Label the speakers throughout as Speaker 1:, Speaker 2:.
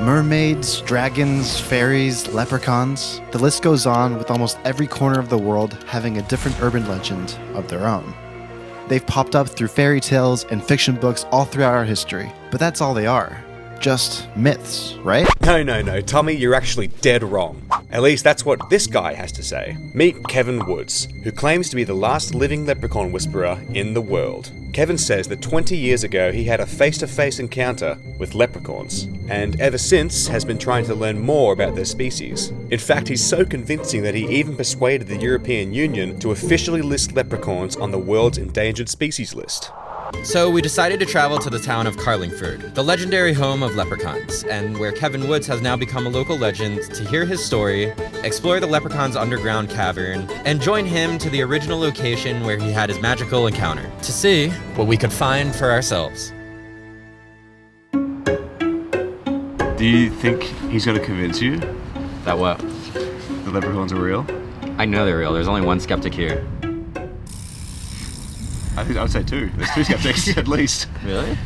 Speaker 1: Mermaids, dragons, fairies, leprechauns. The list goes on, with almost every corner of the world having a different urban legend of their own. They've popped up through fairy tales and fiction books all throughout our history, but that's all they are. Just myths, right?
Speaker 2: No, Tommy, you're actually dead wrong. At least that's what this guy has to say. Meet Kevin Woods, who claims to be the last living leprechaun whisperer in the world. Kevin says that 20 years ago he had a face-to-face encounter with leprechauns, and ever since has been trying to learn more about their species. In fact, he's so convincing that he even persuaded the European Union to officially list leprechauns on the world's endangered species list.
Speaker 3: So we decided to travel to the town of Carlingford, the legendary home of leprechauns, and where Kevin Woods has now become a local legend, to hear his story, explore the leprechaun's underground cavern, and join him to the original location where he had his magical encounter, to see what we could find for ourselves.
Speaker 4: Do you think he's going to convince you
Speaker 5: That what?
Speaker 4: the leprechauns are real?
Speaker 5: I know they're real. There's only one skeptic here.
Speaker 4: I think I would say two. There's two skeptics at least.
Speaker 5: Really?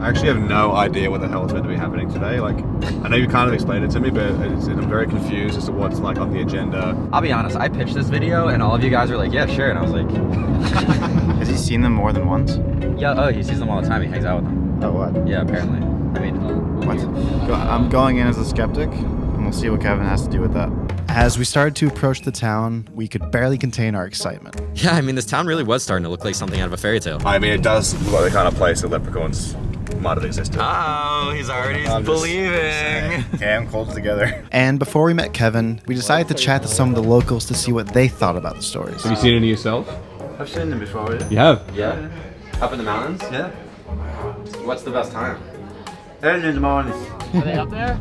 Speaker 4: I actually have no idea what the hell is meant to be happening today. Like, I know you kind of explained it to me, but I'm very confused as to what's like on the agenda.
Speaker 5: I'll be honest, I pitched this video and all of you guys were like, yeah, sure. And I was like...
Speaker 1: Has he seen them more than once?
Speaker 5: Yeah, oh, he sees them all the time. He hangs out with them.
Speaker 1: Oh, what?
Speaker 5: Yeah, apparently. I mean...
Speaker 1: What? I'm going in as a skeptic, and we'll see what Kevin has to do with that. As we started to approach the town, we could barely contain our excitement.
Speaker 3: Yeah, I mean, this town really was starting to look like something out of a fairy tale.
Speaker 4: I mean, it does look like the kind of place that leprechauns might have existed.
Speaker 3: Oh, he's already believing.
Speaker 4: Okay, I'm called together.
Speaker 1: And before we met Kevin, we decided to chat to some of the locals to see what they thought about the stories.
Speaker 4: Have you seen any yourself?
Speaker 6: I've seen them before, yeah.
Speaker 4: You have?
Speaker 5: Yeah? Up in the mountains?
Speaker 6: Yeah.
Speaker 5: What's the best time?
Speaker 6: Early in the morning.
Speaker 7: Are they up there?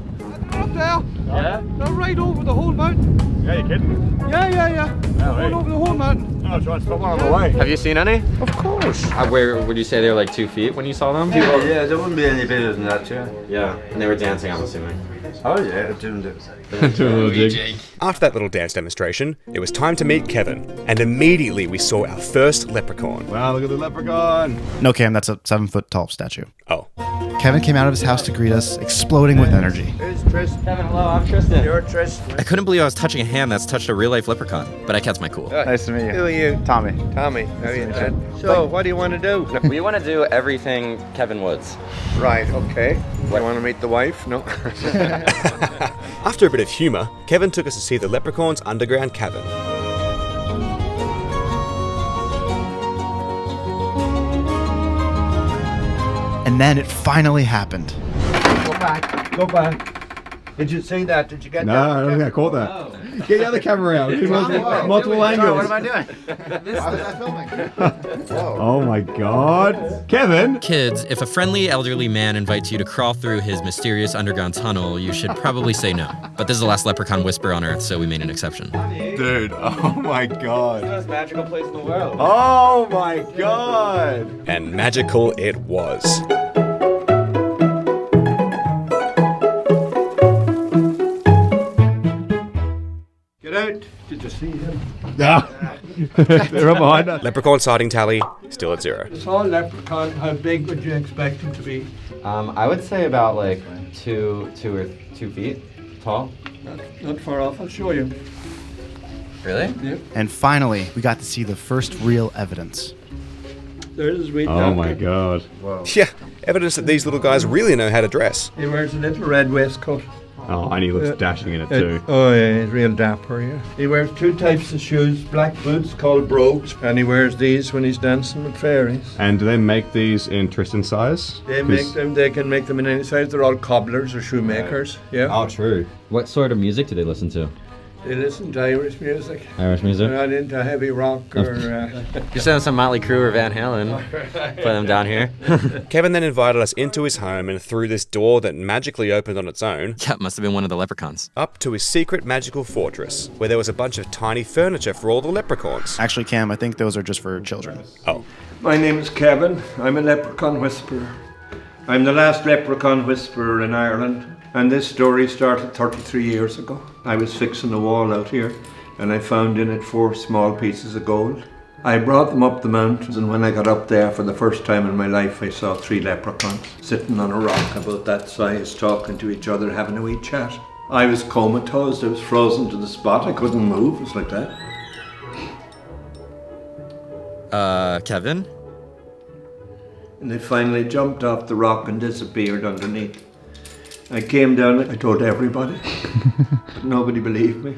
Speaker 8: Up there.
Speaker 5: Yeah?
Speaker 8: They're right over the whole mountain.
Speaker 4: Yeah, you're kidding.
Speaker 8: Yeah. Right over the whole mountain.
Speaker 4: Oh, trying to spot one on the way.
Speaker 5: Have you seen any?
Speaker 8: Of course.
Speaker 5: Where would you say they were like 2 feet when you saw them?
Speaker 6: Yeah, there wouldn't be any bigger than that, yeah.
Speaker 5: Yeah, and they were dancing, I'm assuming.
Speaker 6: Oh yeah, doing it.
Speaker 4: Doing a little jig.
Speaker 2: After that little dance demonstration, it was time to meet Kevin, and immediately we saw our first leprechaun.
Speaker 4: Wow, look at the leprechaun.
Speaker 1: No, Cam, that's a 7-foot-tall statue.
Speaker 2: Oh.
Speaker 1: Kevin came out of his house to greet us, exploding with energy.
Speaker 6: Who's Tristan?
Speaker 5: Kevin, hello, I'm Tristan.
Speaker 6: You're Tristan.
Speaker 3: I couldn't believe I was touching a hand that's touched a real-life leprechaun, but I kept my cool.
Speaker 1: Nice to meet you.
Speaker 6: Who are you?
Speaker 1: Tommy.
Speaker 6: Tommy. How are you doing? So, what do you want to do?
Speaker 5: We want to do everything Kevin Woods.
Speaker 6: Right, okay. You want to meet the wife? No.
Speaker 2: After a bit of humour, Kevin took us to see the leprechaun's underground cavern.
Speaker 1: And then it finally happened.
Speaker 6: Go back. Did you see that? Did you get that?
Speaker 4: No, I don't think I caught that. Get the other camera out. Multiple angles.
Speaker 6: Sorry, what am I doing? Why was I filming?
Speaker 4: Oh my god. Kevin!
Speaker 3: Kids, if a friendly elderly man invites you to crawl through his mysterious underground tunnel, you should probably say no. But this is the last leprechaun whisperer on Earth, so we made an exception.
Speaker 4: Dude, oh my god.
Speaker 5: The most magical place in the world.
Speaker 4: Oh my god.
Speaker 2: And magical it was.
Speaker 6: Get out. Did you see him?
Speaker 4: Yeah. They're right behind us.
Speaker 2: Leprechaun sighting tally, still at 0.
Speaker 8: Tall leprechaun, how big would you expect him to be?
Speaker 5: I would say about like 2 or 2 feet tall.
Speaker 8: Not far off, I'll show you.
Speaker 5: Really?
Speaker 8: Yeah.
Speaker 1: And finally, we got to see the first real evidence.
Speaker 8: There's his wee
Speaker 4: Oh my
Speaker 8: doctor.
Speaker 4: god.
Speaker 2: Yeah, evidence that these little guys really know how to dress.
Speaker 8: He wears a little red waistcoat.
Speaker 4: Oh, and he looks dashing in it too.
Speaker 8: Oh yeah, he's real dapper, yeah. He wears 2 types of shoes, black boots called brogues, and he wears these when he's dancing with fairies.
Speaker 4: And do they make these in Tristan size?
Speaker 8: They can make them in any size. They're all cobblers or shoemakers, yeah.
Speaker 4: Oh, true.
Speaker 5: What sort of music do they listen to?
Speaker 8: They listen to Irish music.
Speaker 5: Irish music?
Speaker 8: They're not into heavy rock or...
Speaker 3: You're sending some Motley Crue or Van Halen. Put them down here.
Speaker 2: Kevin then invited us into his home and through this door that magically opened on its own,
Speaker 3: Yeah, must have been one of the leprechauns.
Speaker 2: up to his secret magical fortress, where there was a bunch of tiny furniture for all the leprechauns.
Speaker 1: Actually, Cam, I think those are just for children.
Speaker 2: Oh.
Speaker 8: My name is Kevin. I'm a leprechaun whisperer. I'm the last leprechaun whisperer in Ireland. And this story started 33 years ago. I was fixing a wall out here and I found in it 4 small pieces of gold. I brought them up the mountains, and when I got up there for the first time in my life, I saw 3 leprechauns sitting on a rock about that size, talking to each other, having a wee chat. I was comatose, I was frozen to the spot, I couldn't move, it was like that.
Speaker 3: Kevin?
Speaker 8: And they finally jumped off the rock and disappeared underneath. I came down, I told everybody. Nobody believed me,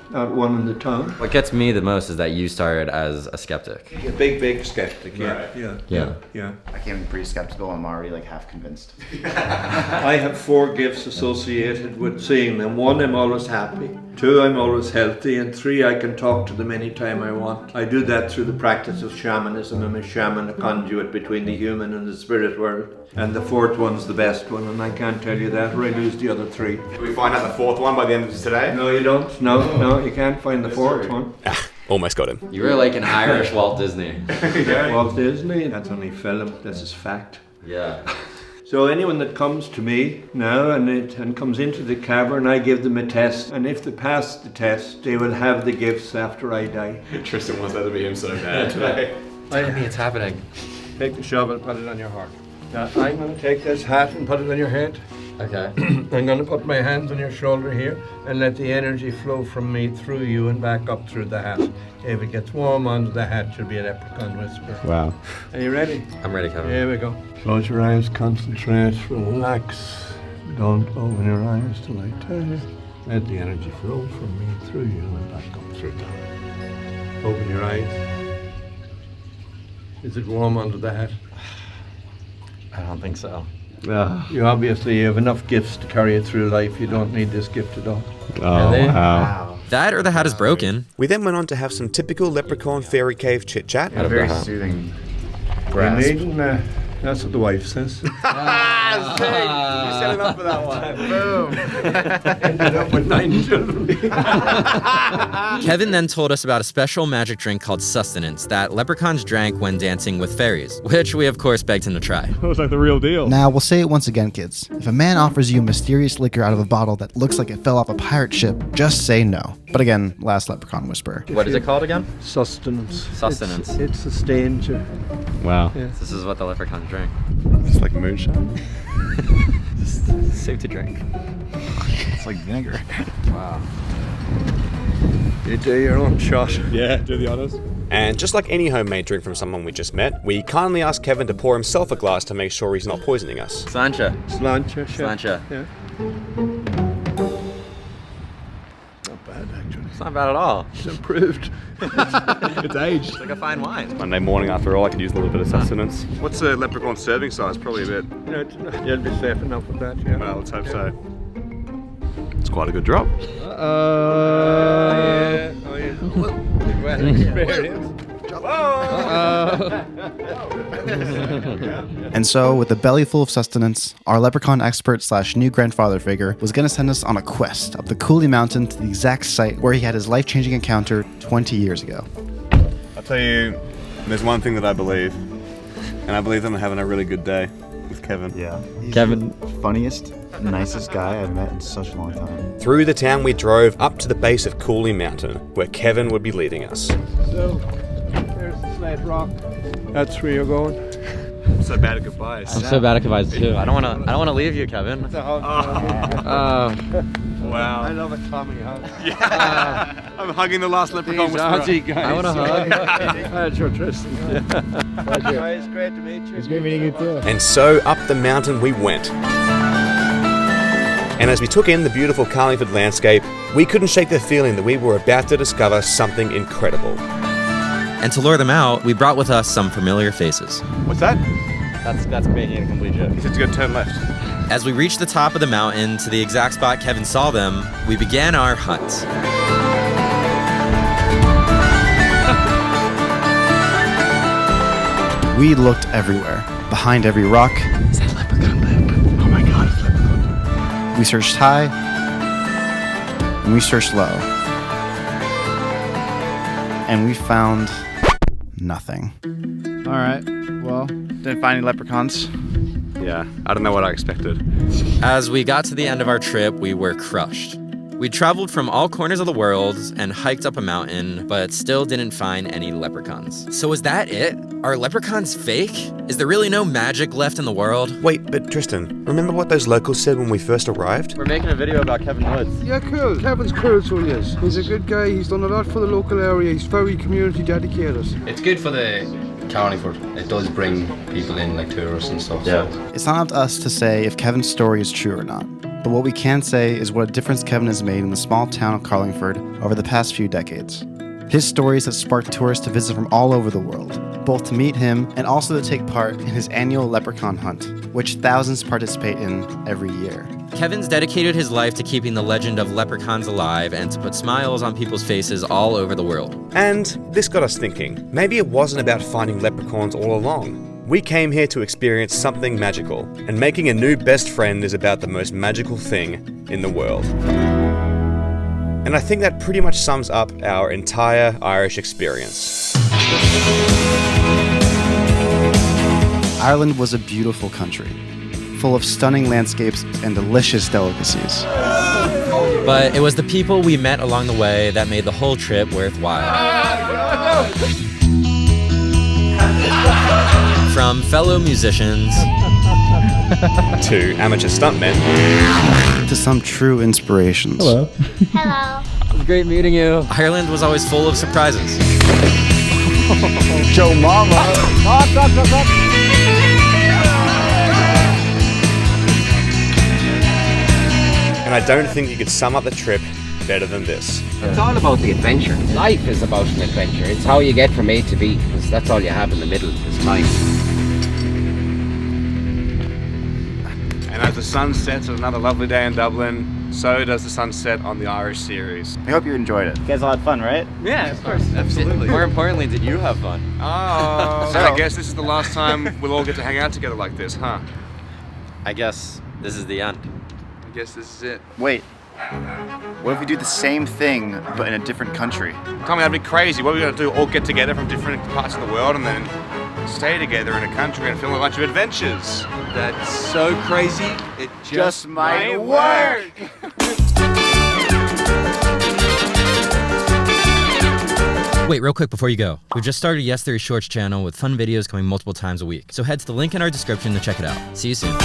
Speaker 8: not one in the town.
Speaker 5: What gets me the most is that you started as a skeptic.
Speaker 8: A big skeptic, yeah.
Speaker 2: Right.
Speaker 8: Yeah.
Speaker 7: I came in pretty skeptical. I'm already like half convinced.
Speaker 8: I have 4 gifts associated with seeing them. 1, I'm always happy. 2, I'm always healthy. And 3, I can talk to them anytime I want. I do that through the practice of shamanism. I'm a shaman, a conduit between the human and the spirit world. And the 4th one's the best one, and I can't tell you that, or I lose the other 3.
Speaker 2: Do we find out the 4th one by the end of today?
Speaker 8: No, you don't. No, you can't find the 4th one.
Speaker 2: Almost got him.
Speaker 5: You were like an Irish Walt Disney.
Speaker 8: Walt Disney, that's only film, this is fact.
Speaker 5: Yeah.
Speaker 8: So anyone that comes to me now and comes into the cavern, I give them a test, and if they pass the test, they will have the gifts after I die.
Speaker 2: Tristan wants that to be him so bad today.
Speaker 5: Tell me it's happening.
Speaker 6: Take the shovel, put it on your heart. Now, I'm going to take this hat and put it on your head.
Speaker 5: Okay.
Speaker 6: I'm going to put my hands on your shoulder here and let the energy flow from me through you and back up through the hat. If it gets warm under the hat, you'll be a leprechaun whisperer.
Speaker 4: Wow.
Speaker 6: Are you ready?
Speaker 5: I'm ready, Kevin.
Speaker 6: Here we go. Close your eyes, concentrate, relax. Don't open your eyes till I tell you. Let the energy flow from me through you and back up through that. Open your eyes. Is it warm under the hat?
Speaker 5: I don't think so.
Speaker 6: You obviously have enough gifts to carry you through life. You don't need this gift at all.
Speaker 4: Oh,
Speaker 5: Really?
Speaker 4: wow.
Speaker 3: That or the hat is broken.
Speaker 2: We then went on to have some typical leprechaun fairy cave chit chat.
Speaker 5: Out of
Speaker 7: Very
Speaker 5: the hat.
Speaker 7: soothing
Speaker 6: You
Speaker 7: grasp.
Speaker 6: needn't, that's what the wife says.
Speaker 2: You set him up for that one.
Speaker 6: Ended up with 9 children.
Speaker 3: Kevin then told us about a special magic drink called Sustenance that leprechauns drank when dancing with fairies, which we of course begged him to try.
Speaker 4: That was like the real deal.
Speaker 1: Now, we'll say it once again, kids. If a man offers you mysterious liquor out of a bottle that looks like it fell off a pirate ship, just say no. But again, last leprechaun whisperer.
Speaker 5: What is it called again?
Speaker 6: Sustenance.
Speaker 5: Sustenance.
Speaker 6: It sustains you.
Speaker 4: Wow.
Speaker 5: This is what the leprechauns drink.
Speaker 4: It's like moonshine.
Speaker 5: Safe to drink.
Speaker 7: It's like vinegar.
Speaker 5: Wow.
Speaker 6: You do your own shot.
Speaker 4: Yeah, do the honors.
Speaker 2: And just like any homemade drink from someone we just met, we kindly asked Kevin to pour himself a glass to make sure he's not poisoning us.
Speaker 5: Slancha.
Speaker 6: Slancha. chef.
Speaker 5: Slancha.
Speaker 6: Yeah. Not bad, actually.
Speaker 5: It's not bad at all.
Speaker 6: It's improved.
Speaker 4: It's aged.
Speaker 5: It's like a fine wine.
Speaker 2: Monday morning after all, I could use a little bit of sustenance.
Speaker 4: What's a leprechaun serving size? Probably a bit.
Speaker 6: You'll be safe enough with that, yeah.
Speaker 4: Well, let's hope so. It's quite a good drop.
Speaker 6: Yeah. Oh, yeah. Well experienced.
Speaker 1: And so, with a belly full of sustenance, our leprechaun expert / new grandfather figure was going to send us on a quest up the Cooley Mountain to the exact site where he had his life-changing encounter 20 years ago.
Speaker 4: I'll tell you, there's one thing that I believe, and I believe that I'm having a really good day with Kevin.
Speaker 7: Yeah. He's
Speaker 5: Kevin.
Speaker 7: the funniest, nicest guy I've met in such a long time.
Speaker 2: Through the town we drove up to the base of Cooley Mountain, where Kevin would be leading us.
Speaker 6: So, there's the sled rock. That's where you're going.
Speaker 4: I'm so bad at goodbyes.
Speaker 5: I'm so bad at goodbyes too. I don't wanna leave you, Kevin.
Speaker 6: It's a hug.
Speaker 4: Wow.
Speaker 6: I love a Tommy hug.
Speaker 4: I'm hugging the last leprechaun
Speaker 6: These
Speaker 4: whisperer.
Speaker 6: Aussie guys.
Speaker 5: I want a hug.
Speaker 6: That's your Tristan. It's great to meet you. It's great meeting you too.
Speaker 2: And so up the mountain we went. And as we took in the beautiful Carlingford landscape, we couldn't shake the feeling that we were about to discover something incredible.
Speaker 3: And to lure them out, we brought with us some familiar faces.
Speaker 4: What's that?
Speaker 5: That's making a complete joke.
Speaker 4: He said to go turn left.
Speaker 3: As we reached the top of the mountain to the exact spot Kevin saw them, we began our hunt.
Speaker 1: We looked everywhere, behind every rock.
Speaker 7: Is that leprechaun lip? Oh my god, it's leprechaun.
Speaker 1: We searched high, and we searched low. And we found nothing.
Speaker 7: All right. Well, didn't find any leprechauns.
Speaker 2: Yeah, I don't know what I expected.
Speaker 3: As we got to the end of our trip, we were crushed. We traveled from all corners of the world and hiked up a mountain, but still didn't find any leprechauns. So is that it? Are leprechauns fake? Is there really no magic left in the world?
Speaker 2: Wait, but Tristan, remember what those locals said when we first arrived?
Speaker 5: We're making a video about Kevin Woods.
Speaker 9: Yeah, cool. Kevin's cool, so he is. He's a good guy. He's done a lot for the local area. He's very community dedicated.
Speaker 10: It's good for the Carlingford. It does bring people in, like tourists and stuff.
Speaker 5: Yeah.
Speaker 10: So.
Speaker 1: It's not up to us to say if Kevin's story is true or not. But what we can say is what a difference Kevin has made in the small town of Carlingford over the past few decades. His stories have sparked tourists to visit from all over the world, both to meet him and also to take part in his annual leprechaun hunt, which thousands participate in every year.
Speaker 3: Kevin's dedicated his life to keeping the legend of leprechauns alive and to put smiles on people's faces all over the world.
Speaker 2: And this got us thinking, maybe it wasn't about finding leprechauns all along. We came here to experience something magical, and making a new best friend is about the most magical thing in the world. And I think that pretty much sums up our entire Irish experience.
Speaker 1: Ireland was a beautiful country, full of stunning landscapes and delicious delicacies.
Speaker 3: But it was the people we met along the way that made the whole trip worthwhile. From fellow musicians
Speaker 2: To amateur stuntmen.
Speaker 1: To some true inspirations.
Speaker 11: Hello.
Speaker 12: Hello.
Speaker 5: It was great meeting you.
Speaker 3: Ireland was always full of surprises.
Speaker 9: Joe Mama.
Speaker 2: And I don't think you could sum up the trip better than this.
Speaker 11: It's all about the adventure. Life is about an adventure. It's how you get from A to B, because that's all you have in the middle is time.
Speaker 4: And as the sun sets on another lovely day in Dublin, so does the sun set on the Irish series.
Speaker 13: I hope you enjoyed it.
Speaker 5: You guys all had fun, right?
Speaker 10: Yeah, of course, absolutely.
Speaker 3: More importantly, did you have fun?
Speaker 4: Oh, so I guess this is the last time we'll all get to hang out together like this, huh?
Speaker 3: I guess this is the end.
Speaker 4: I guess this is it.
Speaker 13: Wait. What if we do the same thing, but in a different country?
Speaker 4: Tell me, that'd be crazy. What are we going to do? All get together from different parts of the world and then stay together in a country and film a bunch of adventures?
Speaker 10: That's so crazy, it
Speaker 13: Just might work!
Speaker 3: Wait, real quick before you go. We've just started Yes Theory Shorts channel with fun videos coming multiple times a week. So head to the link in our description to check it out. See you soon.